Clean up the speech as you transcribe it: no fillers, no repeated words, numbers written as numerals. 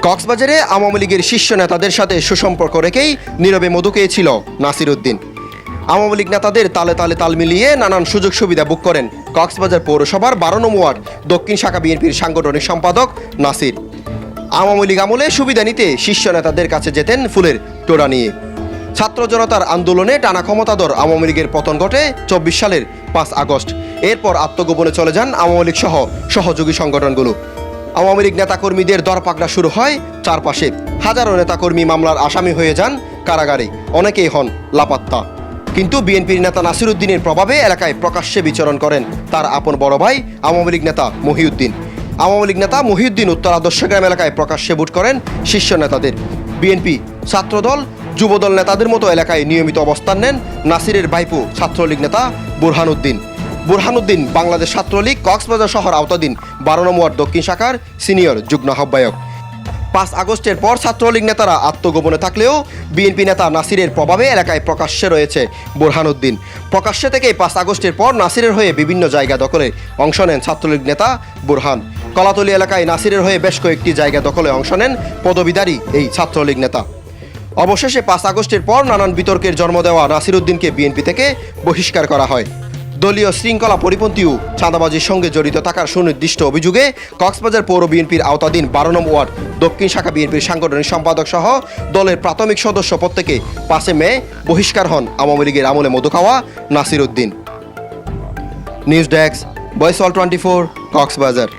কক্সবাজারে আওয়ামী লীগের শীর্ষ নেতাদের সাথে সুসম্পর্ক রেখেই নীরবে মধু খেয়েছিল নাসির উদ্দিন। আওয়ামী লীগ নেতাদের তালে তালে তাল মিলিয়ে নানান সুযোগ সুবিধা বুক করেন কক্সবাজার পৌরসভার 12 নং ওয়ার্ড দক্ষিণ শাখা বিএনপির সাংগঠনিক সম্পাদক নাসির। আওয়ামী লীগ আমলে সুবিধা নিতে শীর্ষ নেতাদের কাছে যেতেন ফুলের তোড়া নিয়ে। ছাত্র জনতার আন্দোলনে টানা ক্ষমতাধর আওয়ামী লীগের পতন ঘটে 24 সালের 5 আগস্ট। এরপর আত্মগোপনে চলে যান আওয়ামী লীগ সহ সহযোগী সংগঠনগুলো। আওয়ামী লীগ নেতাকর্মীদের দরপাকড়া শুরু হয় চারপাশে। হাজারো নেতাকর্মী মামলার আসামি হয়ে যান কারাগারে, অনেকেই হন লাপাত্তা। কিন্তু বিএনপির নেতা নাসির উদ্দিনের প্রভাবে এলাকায় প্রকাশ্যে বিচরণ করেন তার আপন বড় ভাই আওয়ামী লীগ নেতা মহিউদ্দিন। আওয়ামী লীগ নেতা মহিউদ্দিন উত্তর আদর্শগ্রাম এলাকায় প্রকাশ্যে ভোট করেন শীর্ষ নেতাদের। বিএনপি, ছাত্রদল, যুবদল নেতাদের মতো এলাকায় নিয়মিত অবস্থান নেন নাসিরের ভাইপো ছাত্রলীগ নেতা বুরহানুদ্দিন। বুরহানুদ্দিন বাংলাদেশ ছাত্রলীগ কক্সবাজার শহর আওতাধীন 12 নং ওয়ার্ড দক্ষিণ শাখার সিনিয়র যুগ্ম আহ্বায়ক। 5 আগস্টের পর ছাত্রলীগ নেতারা আত্মগোপনে থাকলেও বিএনপি নেতা নাসিরের প্রভাবে এলাকায় প্রকাশ্যে রয়েছে বুরহানুদ্দিন। প্রকাশ্যে থেকে 5 আগস্টের পর নাসিরের হয়ে বিভিন্ন জায়গা দখলে অংশ নেন ছাত্রলীগ নেতা বুরহান। কলাতলী এলাকায় নাসিরের হয়ে বেশ কয়েকটি জায়গা দখলে অংশ নেন পদবীধারী এই ছাত্রলীগ নেতা। অবশেষে 5 আগস্টের পর নানান বিতর্কের জন্ম দেওয়া নাসির উদ্দিনকে বিএনপি থেকে বহিষ্কার করা হয়। দলীয় শৃঙ্খলা পরিপন্থী ও চাঁদাবাজির সঙ্গে জড়িত থাকার সুনির্দিষ্ট অভিযোগে কক্সবাজার পৌর বিএনপির আওতাধীন 12 নং ওয়ার্ড দক্ষিণ শাখা বিএনপির সাংগঠনিক সম্পাদক সহ দলের প্রাথমিক সদস্য পদ থেকে 5 মে বহিষ্কার হন আওয়ামী লীগের আমলে মধু খাওয়া Nasir Uddin. News desk, voice all 24, Cox's Bazar.